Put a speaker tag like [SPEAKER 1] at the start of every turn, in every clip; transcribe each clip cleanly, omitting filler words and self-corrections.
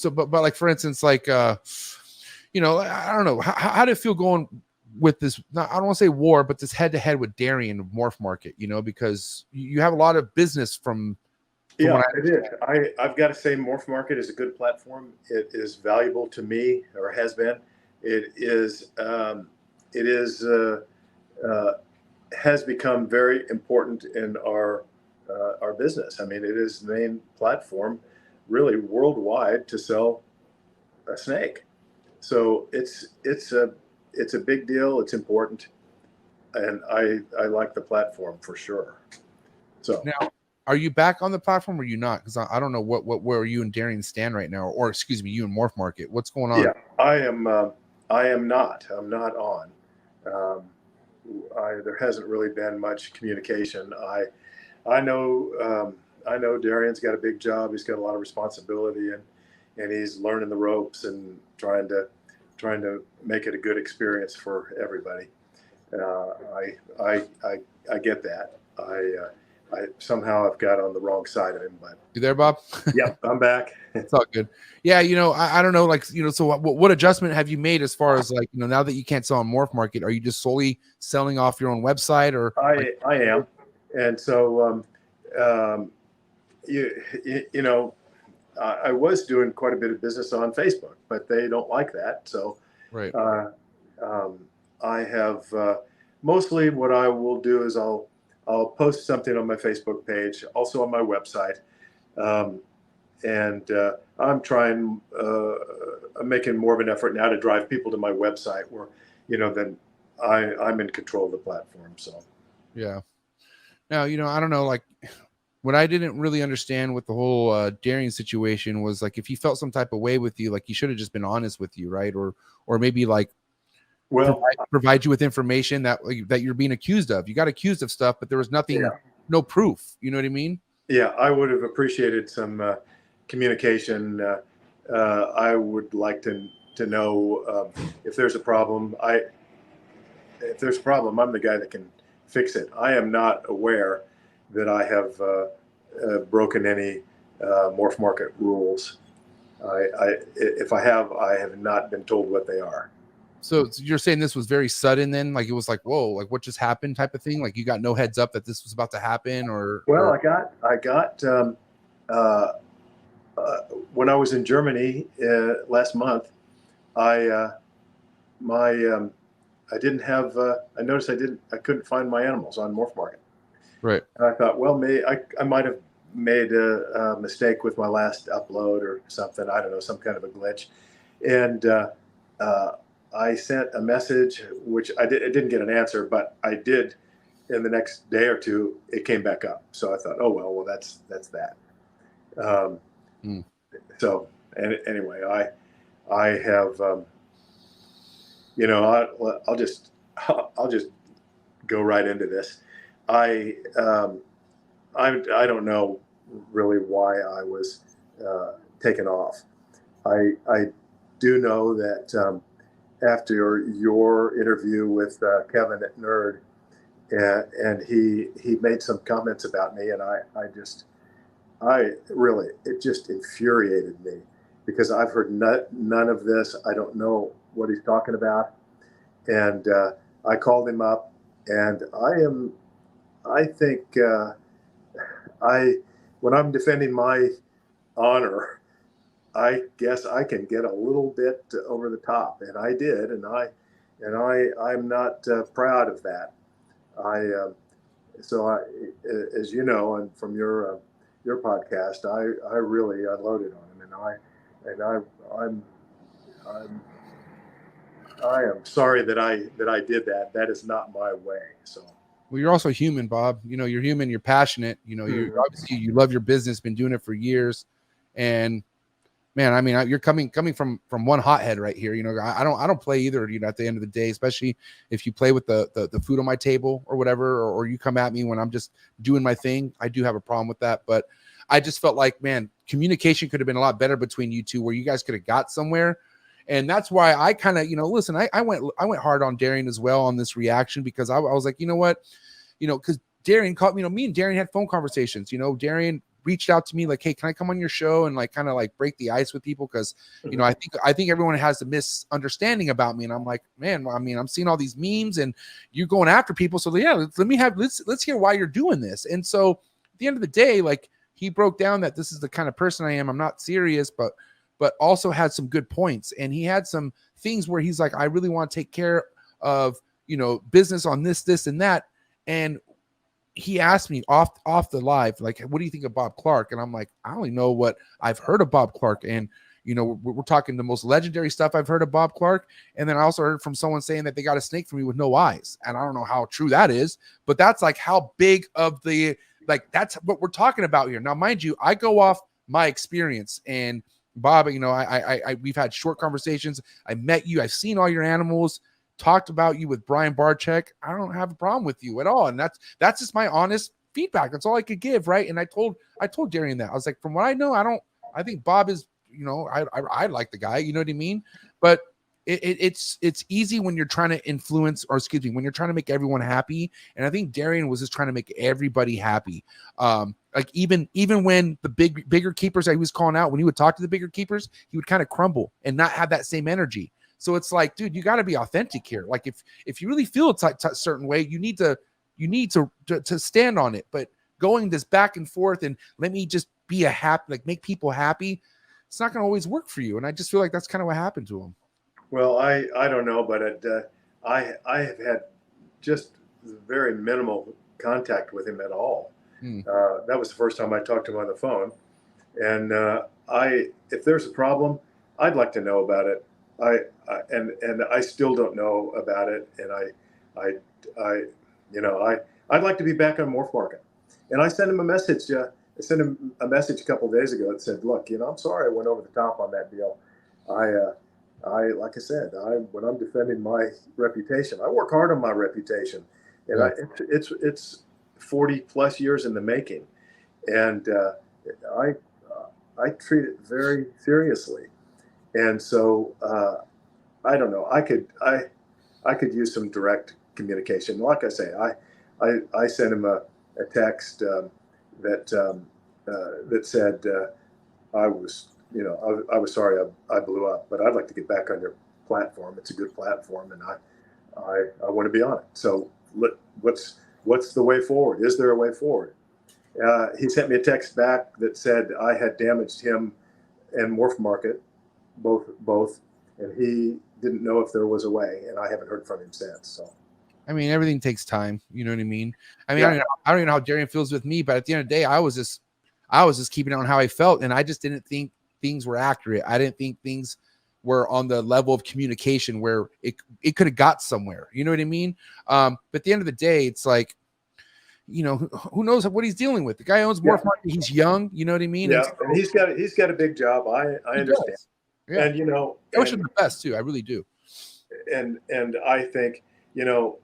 [SPEAKER 1] so, but like for instance, like you know, I don't know, how do you feel going with this? Not, I don't want to say war, but this head to head with Darien Morph Market, you know, because you have a lot of business from
[SPEAKER 2] Yeah, it is. I've got to say, Morph Market is a good platform. It is valuable to me, or has been. It is. It is. Has become very important in our business. I mean, it is the main platform, really worldwide, to sell a snake. So it's a big deal. It's important, and I like the platform for sure. So
[SPEAKER 1] now. Are you back on the platform or are you not? Because I don't know where you and Darien stand right now, or excuse me, you and Morph Market. What's going on?
[SPEAKER 2] yeah, I am. I am not. I'm not on. Um, there hasn't really been much communication. I know. I know Darian's got a big job. He's got a lot of responsibility, and he's learning the ropes and trying to make it a good experience for everybody. I get that. I somehow I've got on the wrong side of him, but
[SPEAKER 1] You there, Bob?
[SPEAKER 2] yep, I'm back.
[SPEAKER 1] It's all good. Yeah, you know, I don't know, like, you know, so what adjustment have you made as far as like, you know, now that you can't sell on Morph Market, are you just solely selling off your own website or?
[SPEAKER 2] I am, and so you know, I was doing quite a bit of business on Facebook, but they don't like that. So
[SPEAKER 1] Right.
[SPEAKER 2] I have mostly what I will do is I'll post something on my Facebook page, also on my website, and I'm trying. I'm making more of an effort now to drive people to my website, where you know then I'm in control of the platform. So
[SPEAKER 1] Yeah. Now, you know, I don't know, like what I didn't really understand with the whole Darien situation was like if he felt some type of way with you, like he should have just been honest with you, right? Or maybe like
[SPEAKER 2] well,
[SPEAKER 1] provide you with information that you're being accused of. You got accused of stuff, but there was nothing,
[SPEAKER 2] yeah.
[SPEAKER 1] no proof. You know what I mean?
[SPEAKER 2] Yeah, I would have appreciated some communication. I would like to know if there's a problem. If there's a problem, I'm the guy that can fix it. I am not aware that I have broken any morph market rules. If I have not been told what they are.
[SPEAKER 1] So you're saying this was very sudden then? Like it was like, whoa, like what just happened type of thing? Like you got no heads up that this was about to happen
[SPEAKER 2] Well,
[SPEAKER 1] or...
[SPEAKER 2] I got uh, when I was in Germany last month, I my I didn't have. I noticed I couldn't find my animals on Morph Market.
[SPEAKER 1] Right.
[SPEAKER 2] And I thought, well, I might have made a mistake with my last upload or something. I don't know, some kind of a glitch. And I sent a message, which I didn't get an answer, but I did. In the next day or two, it came back up. So I thought, oh well, that's that. So anyway, I have, you know, I'll just go right into this. I don't know really why I was taken off. I do know that after your interview with Kevin at Nerd, and he made some comments about me, and it just infuriated me because I've heard none of this. I don't know what he's talking about, and I called him up, and I think when I'm defending my honor, I guess I can get a little bit over the top, and I did, and I'm not proud of that. As you know, and from your podcast, I really unloaded on him, and I am sorry that I did that. That is not my way. So.
[SPEAKER 1] Well, you're also human, Bob. You know, you're human. You're passionate. You know, you're obviously you love your business. Been doing it for years, and man, I mean, you're coming from one hothead right here. You know, I don't play either. You know, at the end of the day, especially if you play with the food on my table or whatever, or you come at me when I'm just doing my thing, I do have a problem with that. But I just felt like, man, communication could have been a lot better between you two, where you guys could have got somewhere. And that's why I kind of, you know, listen, I went hard on Darien as well on this reaction, because I was like, you know what, you know, because Darien caught me, you know, me and Darien had phone conversations. You know, Darien reached out to me like, hey, can I come on your show and like kind of like break the ice with people? Because you know, I think everyone has a misunderstanding about me. And I'm like, man, I mean, I'm seeing all these memes and you're going after people. So yeah, let's hear why you're doing this. And so at the end of the day, like he broke down that this is the kind of person I am. I'm not serious, but also had some good points. And he had some things where he's like, I really want to take care of, you know, business on this, and that. And he asked me off the live, like, what do you think of Bob Clark? And I'm like, I only know what I've heard of Bob Clark. And, you know, we're talking the most legendary stuff I've heard of Bob Clark. And then I also heard from someone saying that they got a snake for me with no eyes. And I don't know how true that is, but that's like how big of the, like, that's what we're talking about here. Now, mind you, I go off my experience, and Bob, you know, we've had short conversations. I met you. I've seen all your animals, talked about you with Brian Barczyk. I don't have a problem with you at all. And that's just my honest feedback. That's all I could give. Right. And I told Darian that. I was like, from what I know, I think Bob is, you know, I like the guy, you know what I mean? But it's easy when you're trying to influence, or excuse me, when you're trying to make everyone happy. And I think Darian was just trying to make everybody happy. Like even when the bigger keepers that he was calling out, when he would talk to the bigger keepers, he would kind of crumble and not have that same energy. So it's like, dude, you got to be authentic here. Like if you really feel a certain way, you need to stand on it. But going this back and forth and let me just be make people happy, it's not going to always work for you. And I just feel like that's kind of what happened to him.
[SPEAKER 2] Well, I don't know, but I have had just very minimal contact with him at all. That was the first time I talked to him on the phone, and if there's a problem, I'd like to know about it. And I still don't know about it, and I'd like to be back on Morph Market. And I sent him a message. I sent him a message a couple of days ago that said, "Look, you know, I'm sorry I went over the top on that deal. Like I said, when I'm defending my reputation, I work hard on my reputation, and
[SPEAKER 1] Yeah.
[SPEAKER 2] it's 40 plus years in the making, and I treat it very seriously, and so I don't know. I could use some direct communication. Like I say, I sent him a text that said I was. You know, I was sorry I blew up, but I'd like to get back on your platform. It's a good platform, and I want to be on it. So what's the way forward? Is there a way forward? He sent me a text back that said I had damaged him and Morph Market, both, and he didn't know if there was a way, and I haven't heard from him since. So,
[SPEAKER 1] I mean, everything takes time. You know what I mean? I mean,
[SPEAKER 2] yeah.
[SPEAKER 1] I don't even know how Darian feels with me, but at the end of the day, I was just keeping it on how I felt, and I just didn't think things were accurate. I didn't think things were on the level of communication where it could have got somewhere. You know what I mean? But at the end of the day, it's like, you know, who knows what he's dealing with? The guy owns Morph Market. He's young. You know what I mean?
[SPEAKER 2] Yeah,
[SPEAKER 1] so,
[SPEAKER 2] and he's got a big job. I understand.
[SPEAKER 1] Does. Yeah.
[SPEAKER 2] And you know,
[SPEAKER 1] I wish him the best too. I really do.
[SPEAKER 2] And I think, you know,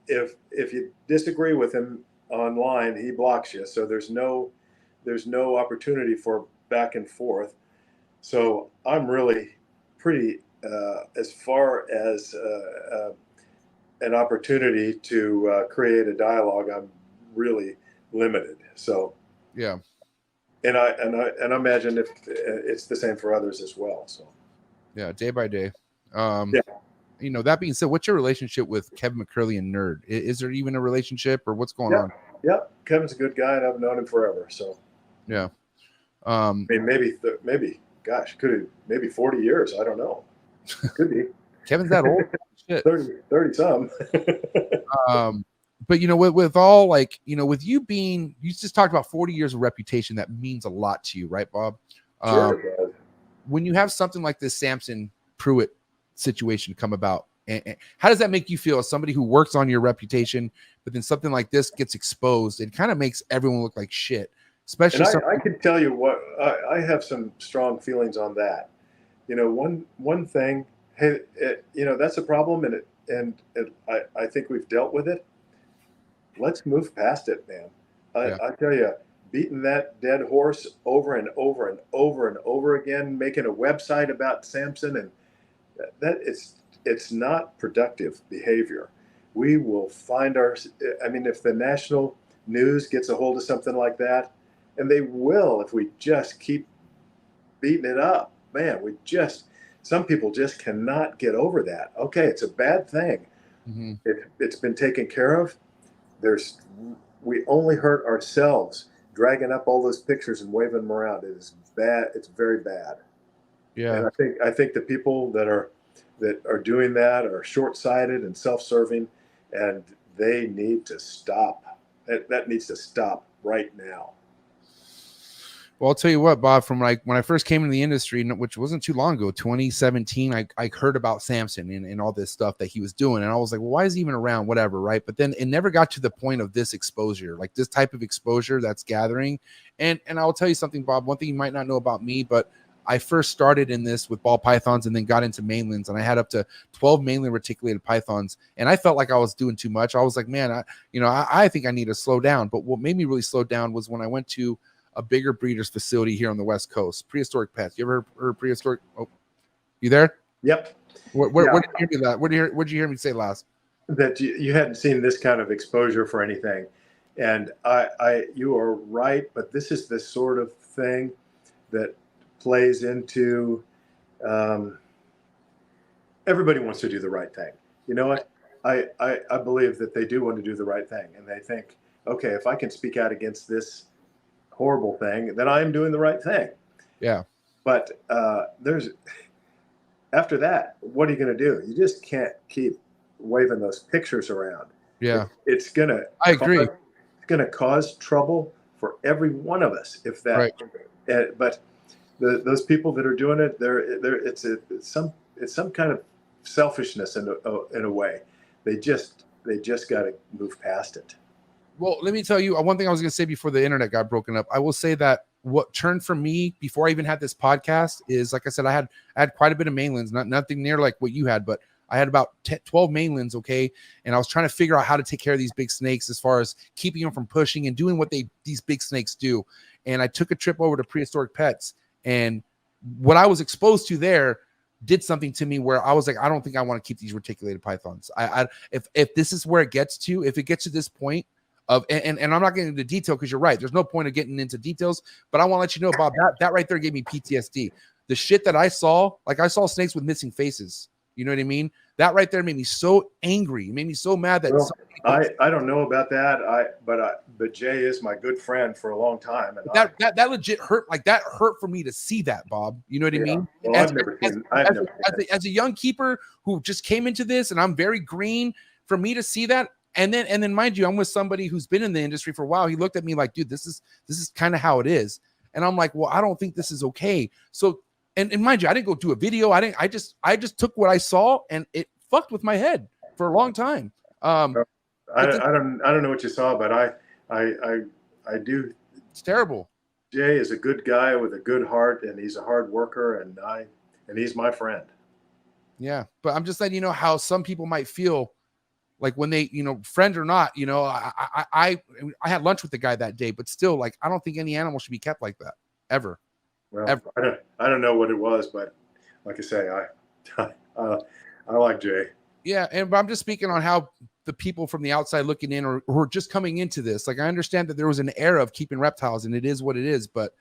[SPEAKER 2] if you disagree with him online, he blocks you. So there's no opportunity for back and forth. So I'm really pretty as far as an opportunity to create a dialogue. I'm really limited. So
[SPEAKER 1] yeah,
[SPEAKER 2] and I imagine if it's the same for others as well. So
[SPEAKER 1] yeah, day by day.
[SPEAKER 2] Yeah.
[SPEAKER 1] You know, that being said, what's your relationship with Kevin McCurley and Nerd? Is there even a relationship, or what's going on?
[SPEAKER 2] Yeah, Kevin's a good guy, and I've known him forever. So
[SPEAKER 1] yeah,
[SPEAKER 2] I mean, maybe, gosh, maybe 40 years. I don't know. Could be.
[SPEAKER 1] Kevin's that old. Shit.
[SPEAKER 2] 30 some.
[SPEAKER 1] But you know, with all, like, you know, with you just talked about 40 years of reputation, that means a lot to you, right, Bob?
[SPEAKER 2] Sure.
[SPEAKER 1] When you have something like this Sampson Pruitt situation come about, and how does that make you feel as somebody who works on your reputation, but then something like this gets exposed? It kind of makes everyone look like shit. Especially,
[SPEAKER 2] and I can tell you what I have some strong feelings on that. You know, one thing, hey, you know, that's a problem, and I think we've dealt with it. Let's move past it, man. I tell you, beating that dead horse over and over and over and over again, making a website about Sampson, and that it's not productive behavior. We will find I mean, if the national news gets a hold of something like that, and they will if we just keep beating it up. Man, some people just cannot get over that. Okay, it's a bad thing.
[SPEAKER 1] Mm-hmm.
[SPEAKER 2] It's been taken care of. We only hurt ourselves dragging up all those pictures and waving them around. It is bad. It's very bad.
[SPEAKER 1] Yeah.
[SPEAKER 2] And I think the people that are doing that are short-sighted and self-serving, and they need to stop. That needs to stop right now.
[SPEAKER 1] Well, I'll tell you what, Bob, from like when I first came into the industry, which wasn't too long ago, 2017, I heard about Sampson and all this stuff that he was doing. And I was like, well, why is he even around? Whatever. Right. But then it never got to the point of this exposure, like this type of exposure that's gathering. And I'll tell you something, Bob, one thing you might not know about me, but I first started in this with ball pythons and then got into mainlands, and I had up to 12 mainland reticulated pythons. And I felt like I was doing too much. I was like, man, I think I need to slow down. But what made me really slow down was when I went to a bigger breeder's facility here on the West Coast, Prehistoric Pets. You ever heard of Prehistoric? Oh, you there?
[SPEAKER 2] Yep.
[SPEAKER 1] Where did you hear me that? What did you hear me say last?
[SPEAKER 2] That you hadn't seen this kind of exposure for anything. And you are right, but this is the sort of thing that plays into everybody wants to do the right thing. You know what? I believe that they do want to do the right thing, and they think, okay, if I can speak out against this horrible thing, then I am doing the right thing.
[SPEAKER 1] Yeah.
[SPEAKER 2] But after that, what are you going to do? You just can't keep waving those pictures around.
[SPEAKER 1] Yeah.
[SPEAKER 2] It's gonna.
[SPEAKER 1] I agree.
[SPEAKER 2] It's gonna cause trouble for every one of us if that.
[SPEAKER 1] Right.
[SPEAKER 2] But those people that are doing it, it's some kind of selfishness in a way. They just got to move past it.
[SPEAKER 1] Well, let me tell you one thing I was going to say before the internet got broken up. I will say that what turned for me before I even had this podcast is, like I said, I had quite a bit of mainlands, nothing near like what you had, but I had about 12 mainlands. Okay. And I was trying to figure out how to take care of these big snakes as far as keeping them from pushing and doing what these big snakes do. And I took a trip over to Prehistoric Pets, and what I was exposed to there did something to me where I was like, I don't think I want to keep these reticulated pythons. If this is where it gets to, if it gets to this point, and I'm not getting into detail because you're right. There's no point of getting into details, but I want to let you know, Bob, that right there gave me PTSD. The shit that I saw, like I saw snakes with missing faces. You know what I mean? That right there made me so angry. It made me so mad that
[SPEAKER 2] I don't know about that. But Jay is my good friend for a long time, and
[SPEAKER 1] that legit hurt. Like that hurt for me to see that, Bob. You know what I mean?
[SPEAKER 2] Well,
[SPEAKER 1] as a young keeper who just came into this, and I'm very green, for me to see that. And then mind you, I'm with somebody who's been in the industry for a while. He looked at me like, dude, this is kind of how it is. And I'm like, well, I don't think this is okay. So, and mind you, I didn't go do a video. I just took what I saw, and it fucked with my head for a long time.
[SPEAKER 2] I don't know what you saw, but I do.
[SPEAKER 1] It's terrible.
[SPEAKER 2] Jay is a good guy with a good heart, and he's a hard worker, and he's my friend.
[SPEAKER 1] Yeah. But I'm just letting you know how some people might feel. Like when they, friend or not, I had lunch with the guy that day, but still, like, I don't think any animal should be kept like that ever.
[SPEAKER 2] Well,
[SPEAKER 1] ever.
[SPEAKER 2] I don't know what it was, but like I say, I like Jay.
[SPEAKER 1] Yeah, but I'm just speaking on how the people from the outside looking in or who are just coming into this. Like, I understand that there was an era of keeping reptiles, and it is what it is. But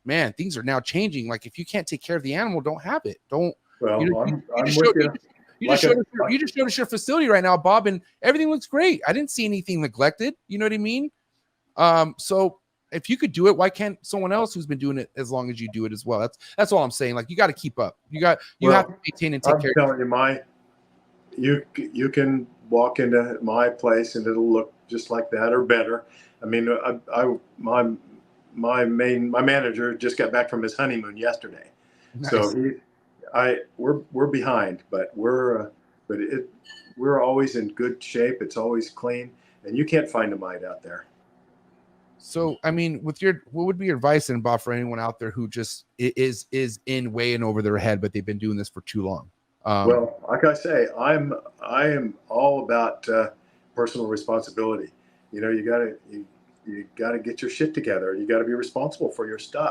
[SPEAKER 1] man, things are now changing. Like, if you can't take care of the animal, don't have it. Don't.
[SPEAKER 2] Well, I'm with you.
[SPEAKER 1] You just showed us your facility right now, Bob, and everything looks great. I didn't see anything neglected. You know what I mean? So if you could do it, why can't someone else who's been doing it as long as you do it as well? That's all I'm saying. Like, you got to keep up. You have to maintain and take care.
[SPEAKER 2] I'm telling you, you can walk into my place and it'll look just like that or better. I mean, my manager just got back from his honeymoon yesterday, nice. So we're behind, but we're always in good shape. It's always clean, and you can't find a mite out there.
[SPEAKER 1] So, I mean, what would be your advice, and Bob, for anyone out there who just is in way and over their head, but they've been doing this for too long?
[SPEAKER 2] Well, like I say, I am all about personal responsibility. You gotta get your shit together. You gotta be responsible for your stuff.